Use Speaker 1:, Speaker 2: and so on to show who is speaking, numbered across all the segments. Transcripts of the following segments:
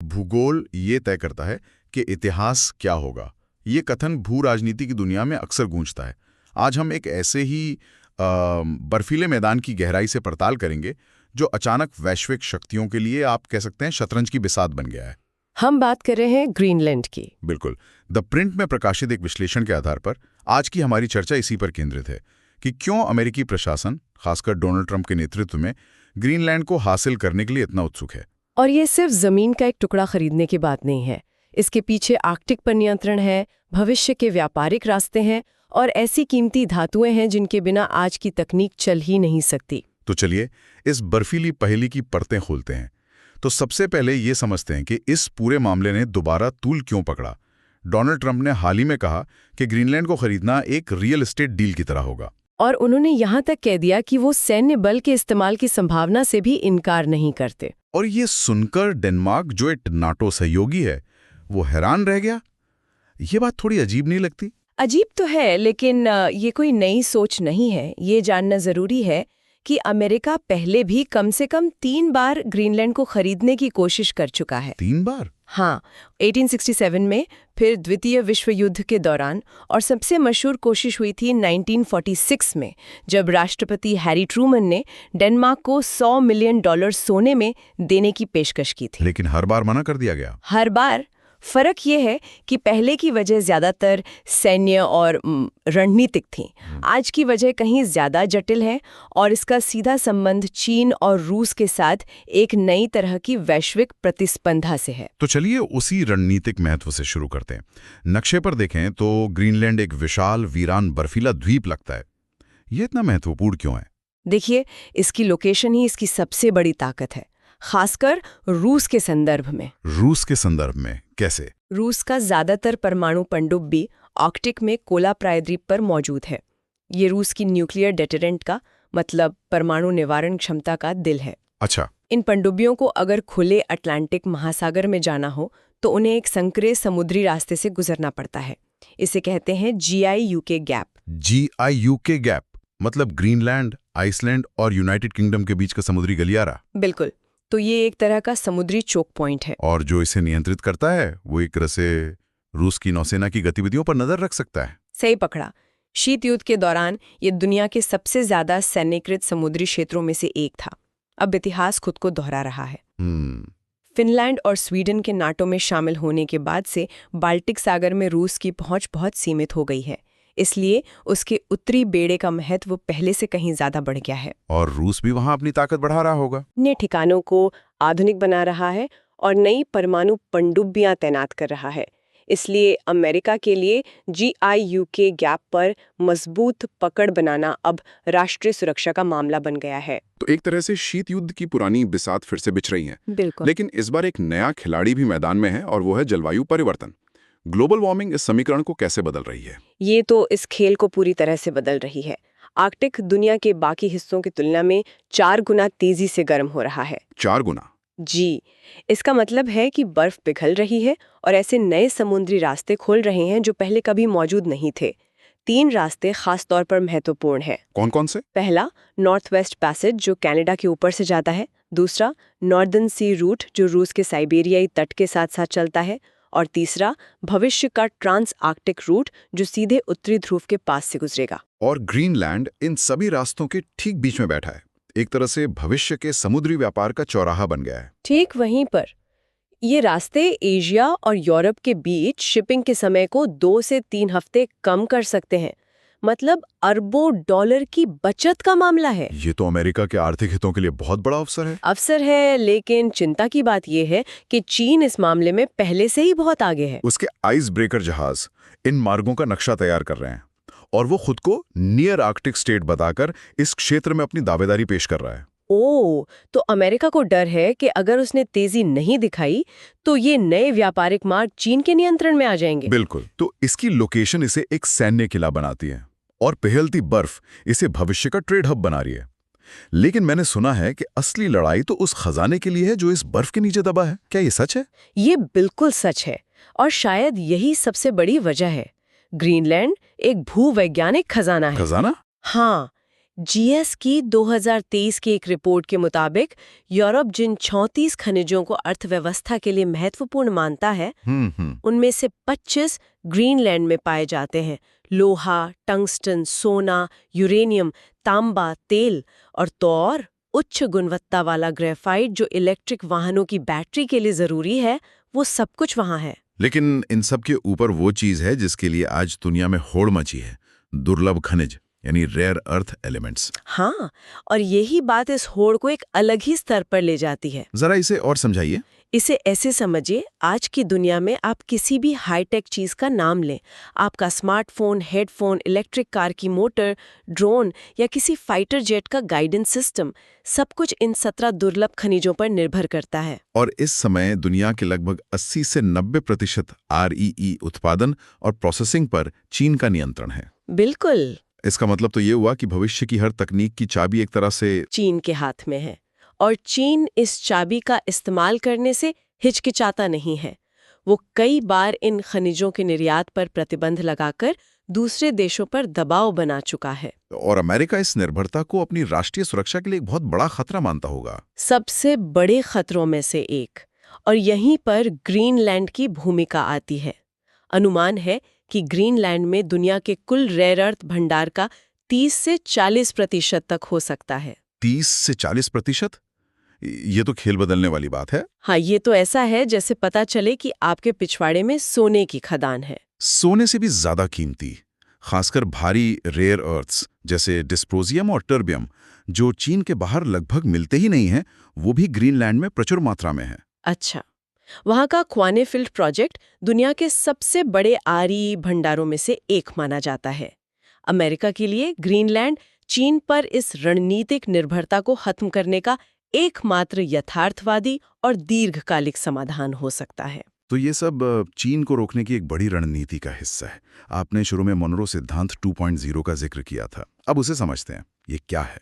Speaker 1: भूगोल ये तय करता है कि इतिहास क्या होगा। ये कथन भू राजनीति की दुनिया में अक्सर गूंजता है। आज हम एक ऐसे ही बर्फीले मैदान की गहराई से पड़ताल करेंगे जो अचानक वैश्विक शक्तियों के लिए आप कह सकते हैं शतरंज की बिसात बन गया है।
Speaker 2: हम बात कर रहे हैं ग्रीनलैंड की।
Speaker 1: बिल्कुल। द प्रिंट में प्रकाशित एक विश्लेषण के आधार पर आज की हमारी चर्चा इसी पर केंद्रित है कि क्यों अमेरिकी प्रशासन, खासकर डोनाल्ड ट्रंप के नेतृत्व में, ग्रीनलैंड को हासिल करने के लिए इतना उत्सुक है।
Speaker 2: और ये सिर्फ जमीन का एक टुकड़ा खरीदने की बात नहीं है। इसके पीछे आर्कटिक पर नियंत्रण है, भविष्य के व्यापारिक रास्ते हैं और ऐसी कीमती धातुएं हैं जिनके बिना आज की तकनीक चल ही नहीं सकती।
Speaker 1: तो चलिए इस बर्फीली पहेली की परतें खोलते हैं। तो सबसे पहले ये समझते हैं कि इस पूरे मामले ने दोबारा तूल क्यों पकड़ा। डोनाल्ड ट्रंप ने हाल ही में कहा कि ग्रीनलैंड को खरीदना एक रियल एस्टेट डील की तरह होगा,
Speaker 2: और उन्होंने यहाँ तक कह दिया कि वो सैन्य बल के इस्तेमाल की संभावना से भी इनकार नहीं करते।
Speaker 1: और ये सुनकर डेनमार्क, जो एक नाटो सहयोगी है, वो हैरान रह गया। ये बात थोड़ी अजीब नहीं लगती?
Speaker 2: अजीब तो है, लेकिन ये कोई नई सोच नहीं है। ये जानना जरूरी है कि अमेरिका पहले भी कम से कम 3 बार ग्रीनलैंड को खरीदने की कोशिश कर चुका है।
Speaker 1: 3 बार?
Speaker 2: हाँ, 1867 में, फिर द्वितीय विश्व युद्ध के दौरान, और सबसे मशहूर कोशिश हुई थी 1946 में, जब राष्ट्रपति हैरी ट्रूमन ने डेनमार्क को $100 मिलियन सोने में देने की पेशकश की थी।
Speaker 1: लेकिन हर बार मना कर दिया गया।
Speaker 2: हर बार। फर्क ये है कि पहले की वजह ज्यादातर सैन्य और रणनीतिक थी। आज की वजह कहीं ज्यादा जटिल है और इसका सीधा संबंध चीन और रूस के साथ एक नई तरह की वैश्विक प्रतिस्पर्धा से है।
Speaker 1: तो चलिए उसी रणनीतिक महत्व से शुरू करते हैं। नक्शे पर देखें तो ग्रीनलैंड एक विशाल, वीरान, बर्फीला द्वीप लगता है। ये इतना महत्वपूर्ण क्यों है?
Speaker 2: देखिए, इसकी लोकेशन ही इसकी सबसे बड़ी ताकत है, खासकर रूस के संदर्भ में।
Speaker 1: रूस के संदर्भ में कैसे?
Speaker 2: रूस का ज्यादातर परमाणु पनडुब्बी आर्कटिक में कोला प्रायद्वीप पर मौजूद है। ये रूस की न्यूक्लियर डेटरेंट का मतलब परमाणु निवारण क्षमता का दिल है।
Speaker 1: अच्छा।
Speaker 2: इन पनडुब्बियों को अगर खुले अटलांटिक महासागर में जाना हो तो उन्हें एक संकरे समुद्री रास्ते से गुजरना पड़ता है। इसे कहते हैं GIUK गैप।
Speaker 1: GIUK गैप मतलब ग्रीनलैंड, आइसलैंड और यूनाइटेड किंगडम के बीच का समुद्री गलियारा।
Speaker 2: बिल्कुल। तो ये एक तरह का समुद्री चोक पॉइंट है।
Speaker 1: और जो इसे नियंत्रित करता है वो एक तरह से रूस की नौसेना की गतिविधियों पर नजर रख सकता है।
Speaker 2: सही पकड़ा। शीत युद्ध के दौरान ये दुनिया के सबसे ज्यादा सैन्यकृत समुद्री क्षेत्रों में से एक था। अब इतिहास खुद को दोहरा रहा है। फिनलैंड और स्वीडन के नाटो में शामिल होने के बाद से बाल्टिक सागर में रूस की पहुंच बहुत सीमित हो गई है। इसलिए उसके उत्तरी बेड़े का महत्व पहले से कहीं ज्यादा बढ़ गया है।
Speaker 1: और रूस भी वहां अपनी ताकत बढ़ा रहा होगा।
Speaker 2: नए ठिकानों को आधुनिक बना रहा है और नई परमाणु पनडुब्बियां तैनात कर रहा है। इसलिए अमेरिका के लिए GIUK गैप पर मजबूत पकड़ बनाना अब राष्ट्रीय सुरक्षा का मामला बन गया है।
Speaker 3: तो एक तरह से शीत युद्ध की पुरानी बिसात फिर से बिछ रही है।
Speaker 2: बिल्कुल।
Speaker 3: लेकिन इस बार एक नया खिलाड़ी भी मैदान में है और वो है जलवायु परिवर्तन। ग्लोबल वार्मिंग इस समीकरण को कैसे बदल रही है?
Speaker 2: ये तो इस खेल को पूरी तरह से बदल रही है। आर्कटिक दुनिया के बाकी हिस्सों की तुलना में 4 गुना तेजी से गर्म हो रहा है।
Speaker 3: 4 गुना?
Speaker 2: जी। इसका मतलब है कि बर्फ पिघल रही है और ऐसे नए समुद्री रास्ते खोल रहे हैं जो पहले कभी मौजूद नहीं थे। 3 रास्ते खास तौर पर महत्वपूर्ण हैं।
Speaker 3: कौन कौन से?
Speaker 2: पहला, नॉर्थ वेस्ट पैसेज जो कनाडा के ऊपर से जाता है। दूसरा, नॉर्दर्न सी रूट जो रूस के साइबेरियाई तट के साथ साथ चलता है। और तीसरा, भविष्य का ट्रांस आर्कटिक रूट जो सीधे उत्तरी ध्रुव के पास से गुजरेगा।
Speaker 3: और ग्रीनलैंड इन सभी रास्तों के ठीक बीच में बैठा है। एक तरह से भविष्य के समुद्री व्यापार का चौराहा बन गया है।
Speaker 2: ठीक वहीं पर ये रास्ते एशिया और यूरोप के बीच शिपिंग के समय को 2 से 3 हफ्ते कम कर सकते हैं। मतलब अरबों डॉलर की बचत का मामला है।
Speaker 1: ये तो अमेरिका के आर्थिक हितों के लिए बहुत बड़ा
Speaker 2: अवसर है, लेकिन चिंता की बात यह है कि चीन इस मामले में पहले से ही बहुत आगे है।
Speaker 1: उसके आइस ब्रेकर जहाज इन मार्गों का नक्शा तैयार कर रहे हैं और वो खुद को नियर आर्कटिक स्टेट बताकर इस क्षेत्र में अपनी दावेदारी पेश कर रहा है।
Speaker 2: तो अमेरिका को डर है कि अगर उसने तेजी नहीं दिखाई तो ये नए व्यापारिक मार्ग चीन के नियंत्रण में आ जाएंगे।
Speaker 1: बिल्कुल। तो इसकी लोकेशन इसे एक सैन्य किला बनाती है और पिघलती बर्फ इसे भविष्य का ट्रेड हब बना रही है। लेकिन मैंने सुना है कि असली लड़ाई तो उस खजाने के लिए है जो इस बर्फ के नीचे दबा है। क्या ये सच है?
Speaker 2: ये बिल्कुल सच है और शायद यही सबसे बड़ी वजह है। ग्रीनलैंड एक भूवैज्ञानिक खजाना है।
Speaker 1: खजाना?
Speaker 2: हाँ, जीएस की 2023 की एक रिपोर्ट के मुताबिक यूरोप जिन 34 खनिजों को अर्थव्यवस्था के लिए महत्वपूर्ण मानता है, उनमें से 25 ग्रीनलैंड में पाए जाते हैं। लोहा, टंगस्टन, सोना, यूरेनियम, तांबा, तेल और तो और उच्च गुणवत्ता वाला ग्रेफाइट जो इलेक्ट्रिक वाहनों की बैटरी के लिए जरूरी है, वो सब कुछ वहां है।
Speaker 3: लेकिन इन सब के ऊपर वो चीज है जिसके लिए आज दुनिया में होड़ मची है, दुर्लभ खनिज यानी रेयर अर्थ एलिमेंट्स।
Speaker 2: हाँ, और यही बात इस होड़ को एक अलग ही स्तर पर ले जाती है।
Speaker 3: जरा इसे और समझाइए।
Speaker 2: इसे ऐसे समझिए, आज की दुनिया में आप किसी भी हाईटेक चीज का नाम लें, आपका स्मार्टफोन, हेडफोन, इलेक्ट्रिक कार की मोटर, ड्रोन या किसी फाइटर जेट का गाइडेंस सिस्टम, सब कुछ इन 17 दुर्लभ खनिजों पर निर्भर करता है।
Speaker 3: और इस समय दुनिया के लगभग 80 से 90% REE उत्पादन और प्रोसेसिंग पर चीन का नियंत्रण है।
Speaker 2: बिल्कुल,
Speaker 3: इसका मतलब तो ये हुआ कि भविष्य की हर तकनीक की चाबी एक तरह से
Speaker 2: चीन के हाथ में है, और चीन इस चाबी का इस्तेमाल करने से हिचकिचाता नहीं है। वो कई बार इन खनिजों के निर्यात पर प्रतिबंध लगाकर दूसरे देशों पर दबाव बना चुका है।
Speaker 3: और अमेरिका इस निर्भरता को अपनी राष्ट्रीय सुरक्षा के लिए एक बहुत बड़ा खतरा मानता होगा।
Speaker 2: सबसे बड़े खतरों में से एक, और यहीं पर ग्रीनलैंड की भूमिका आती है। अनुमान है कि ग्रीनलैंड में दुनिया के कुल रेयर अर्थ भंडार का 30 से 40% तक हो सकता है।
Speaker 3: 30 से 40%? ये तो खेल बदलने वाली बात है।
Speaker 2: हाँ, ये तो ऐसा है जैसे पता चले कि आपके पिछवाड़े में सोने की खदान है।
Speaker 3: सोने से भी ज्यादा कीमती, खासकर भारी रेयर अर्थ्स जैसे डिस्प्रोजियम और टर्बियम, जो चीन के बाहर लगभग मिलते ही नहीं हैं, वो भी ग्रीनलैंड में प्रचुर मात्रा में है।
Speaker 2: अच्छा, वहाँ का क्वानेफील्ड प्रोजेक्ट दुनिया के सबसे बड़े REE भंडारों में से एक माना जाता है। अमेरिका के लिए ग्रीनलैंड चीन पर इस रणनीतिक निर्भरता को खत्म करने का एकमात्र यथार्थवादी और दीर्घकालिक समाधान हो सकता है।
Speaker 3: तो ये सब चीन को रोकने की एक बड़ी रणनीति का हिस्सा है। आपने शुरू में मोनरो सिद्धांत 2.0 का जिक्र किया था, अब उसे समझते हैं, ये क्या है?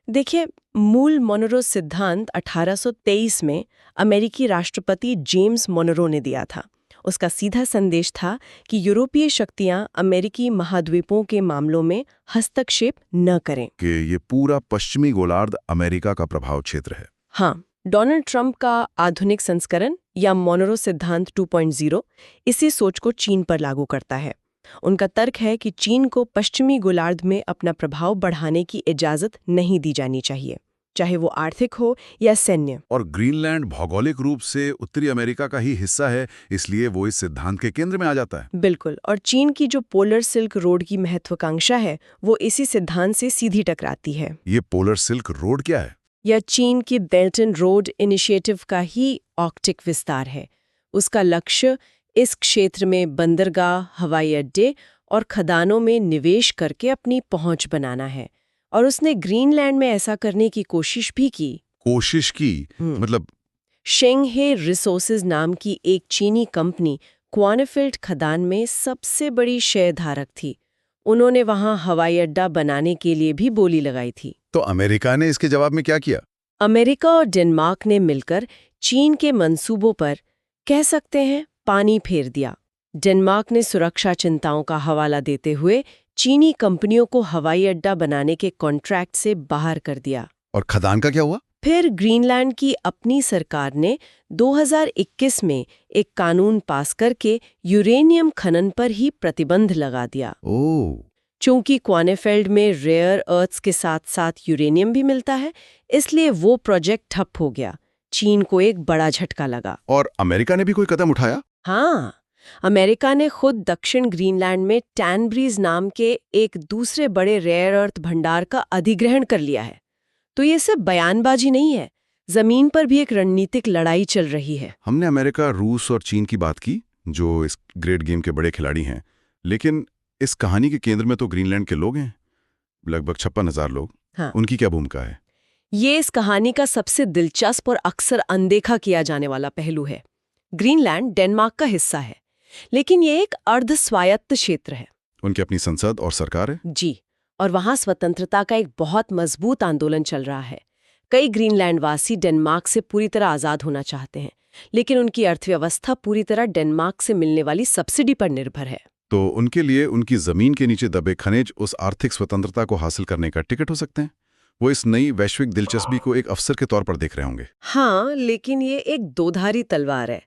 Speaker 2: देखिए, मूल मोनरो सिद्धांत 1823 में अमेरिकी राष्ट्रपति जेम्स मोनरो ने दिया था। उसका सीधा संदेश था कि यूरोपीय शक्तियां अमेरिकी महाद्वीपों के मामलों में हस्तक्षेप न करें।
Speaker 3: कि ये पूरा पश्चिमी गोलार्ध अमेरिका का प्रभाव क्षेत्र है।
Speaker 2: हाँ, डोनाल्ड ट्रंप का आधुनिक संस्करण या मोनरो सिद्धांत 2.0 इसी सोच को चीन पर लागू करता है। उनका तर्क है कि चीन को पश्चिमी गोलार्ध में अपना प्रभाव बढ़ाने की इजाजत नहीं दी जानी चाहिए, चाहे वो आर्थिक हो या सैन्य।
Speaker 3: और ग्रीनलैंड भौगोलिक रूप से उत्तरी अमेरिका का ही हिस्सा है, इसलिए वो इस सिद्धांत के केंद्र में आ जाता है।
Speaker 2: बिल्कुल, और चीन की जो पोलर सिल्क रोड की महत्वाकांक्षा है, वो इसी सिद्धांत से सीधी टकराती है।
Speaker 3: ये पोलर सिल्क रोड क्या है?
Speaker 2: यह चीन की बेल्ट एंड रोड इनिशिएटिव का ही आर्कटिक विस्तार है। उसका लक्ष्य इस क्षेत्र में बंदरगाह, हवाई अड्डे और खदानों में निवेश करके अपनी पहुंच बनाना है, और उसने ग्रीनलैंड में ऐसा करने की कोशिश भी की।
Speaker 3: कोशिश की? मतलब?
Speaker 2: शेंगहे रिसोर्सेज नाम की एक चीनी कंपनी क्वानेफील्ड खदान में सबसे बड़ी शेयरधारक थी। उन्होंने वहां हवाई अड्डा बनाने के लिए भी बोली लगाई थी।
Speaker 3: तो अमेरिका ने इसके जवाब में क्या किया?
Speaker 2: अमेरिका और डेनमार्क ने मिलकर चीन के मंसूबों पर, कह सकते हैं, पानी फेर दिया। डेनमार्क ने सुरक्षा चिंताओं का हवाला देते हुए चीनी कंपनियों को हवाई अड्डा बनाने के कॉन्ट्रैक्ट से बाहर कर दिया।
Speaker 3: और खदान का क्या हुआ?
Speaker 2: फिर ग्रीनलैंड की अपनी सरकार ने 2021 में एक कानून पास करके यूरेनियम खनन पर ही प्रतिबंध लगा दिया।
Speaker 3: ओह,
Speaker 2: चूंकि क्वानेफील्ड में रेयर अर्थ्स के साथ साथ यूरेनियम भी मिलता है, इसलिए वो प्रोजेक्ट ठप हो गया। चीन को एक बड़ा झटका लगा।
Speaker 3: और अमेरिका ने भी कोई कदम उठाया?
Speaker 2: हाँ, अमेरिका ने खुद दक्षिण ग्रीनलैंड में टैनब्रीज नाम के एक दूसरे बड़े रेयर अर्थ भंडार का अधिग्रहण कर लिया है। तो ये सिर्फ बयानबाजी नहीं है, जमीन पर भी एक रणनीतिक लड़ाई चल रही है।
Speaker 3: हमने अमेरिका, रूस और चीन की बात की, जो इस ग्रेट गेम के बड़े खिलाड़ी हैं, लेकिन इस कहानी के केंद्र में तो ग्रीनलैंड के लोग हैं, लगभग 56,000 लोग।
Speaker 2: हाँ।
Speaker 3: उनकी क्या भूमिका है?
Speaker 2: ये इस कहानी का सबसे दिलचस्प और अक्सर अनदेखा किया जाने वाला पहलू है। ग्रीनलैंड डेनमार्क का हिस्सा है, लेकिन ये एक अर्ध स्वायत्त क्षेत्र है।
Speaker 3: उनकी अपनी संसद और सरकार है?
Speaker 2: जी, और वहां स्वतंत्रता का एक बहुत मजबूत आंदोलन चल रहा है। कई ग्रीनलैंडवासी डेनमार्क से पूरी तरह आजाद होना चाहते हैं, लेकिन उनकी अर्थव्यवस्था पूरी तरह डेनमार्क से मिलने वाली सब्सिडी पर निर्भर है।
Speaker 3: तो उनके लिए उनकी जमीन के नीचे दबे खनिज उस आर्थिक स्वतंत्रता को हासिल करने का टिकट हो सकते हैं। वो इस नई वैश्विक दिलचस्पी को एक अवसर के तौर पर देख रहे होंगे।
Speaker 2: हाँ, लेकिन ये एक दोधारी तलवार है।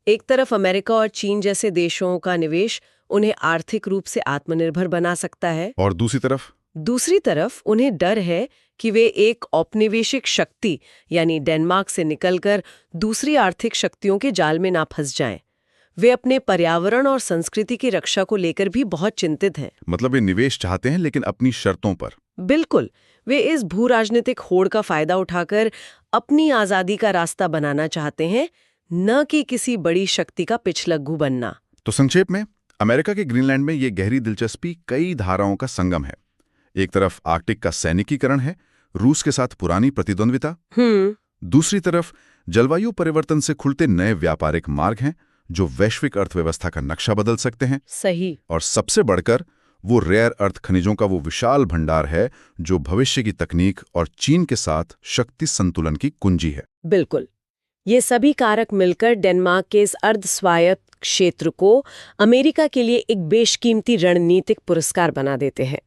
Speaker 2: एक तरफ अमेरिका और चीन जैसे देशों का निवेश उन्हें आर्थिक रूप से आत्मनिर्भर बना सकता है,
Speaker 3: और दूसरी तरफ उन्हें डर है कि वे एक औपनिवेशिक शक्ति यानी डेनमार्क से निकलकर दूसरी आर्थिक शक्तियों के जाल में ना फंस जाएं। वे अपने पर्यावरण और संस्कृति की रक्षा को लेकर भी बहुत चिंतित हैं। मतलब वे निवेश चाहते हैं लेकिन अपनी शर्तों पर।
Speaker 2: बिल्कुल, वे इस भू-राजनीतिक होड़ का फायदा उठाकर अपनी आजादी का रास्ता बनाना चाहते हैं, न कि किसी बड़ी शक्ति का पिछलग्गू बनना।
Speaker 3: तो संक्षेप में, अमेरिका के ग्रीनलैंड में ये गहरी दिलचस्पी कई धाराओं का संगम है। एक तरफ आर्कटिक का सैनिकीकरण है, रूस के साथ पुरानी प्रतिद्वंद्विता। दूसरी तरफ जलवायु परिवर्तन से खुलते नए व्यापारिक मार्ग हैं जो वैश्विक अर्थव्यवस्था का नक्शा बदल सकते हैं।
Speaker 2: सही।
Speaker 3: और सबसे बढ़कर वो रेयर अर्थ खनिजों का वो विशाल भंडार है जो भविष्य की तकनीक और चीन के साथ शक्ति संतुलन की कुंजी है।
Speaker 2: बिल्कुल, ये सभी कारक मिलकर डेनमार्क के इस अर्ध स्वायत्त क्षेत्र को अमेरिका के लिए एक बेशकीमती रणनीतिक पुरस्कार बना देते हैं।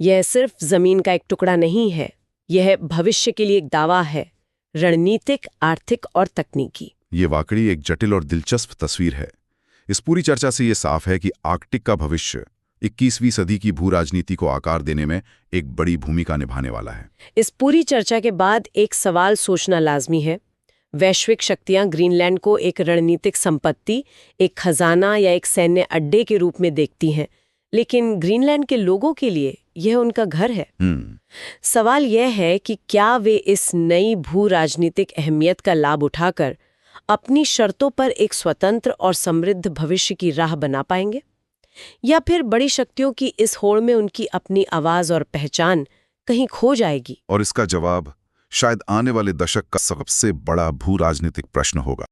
Speaker 2: यह सिर्फ जमीन का एक टुकड़ा नहीं है, यह भविष्य के लिए एक दावा है, रणनीतिक, आर्थिक और तकनीकी।
Speaker 3: ये वाकई एक जटिल और दिलचस्प तस्वीर है। इस पूरी चर्चा से ये साफ है कि आर्कटिक का भविष्य 21वीं सदी की भू राजनीति को आकार देने में एक बड़ी भूमिका निभाने वाला है।
Speaker 2: इस पूरी चर्चा के बाद एक सवाल सोचना लाजमी है। वैश्विक शक्तियां ग्रीनलैंड को एक रणनीतिक संपत्ति, एक खजाना या एक सैन्य अड्डे के रूप में देखती हैं, लेकिन ग्रीनलैंड के लोगों के लिए यह उनका घर है। सवाल यह है कि क्या वे इस नई भू राजनीतिक अहमियत का लाभ उठाकर अपनी शर्तों पर एक स्वतंत्र और समृद्ध भविष्य की राह बना पाएंगे, या फिर बड़ी शक्तियों की इस होड़ में उनकी अपनी आवाज और पहचान कहीं खो जाएगी।
Speaker 3: और इसका जवाब शायद आने वाले दशक का सबसे बड़ा भू राजनीतिक प्रश्न होगा।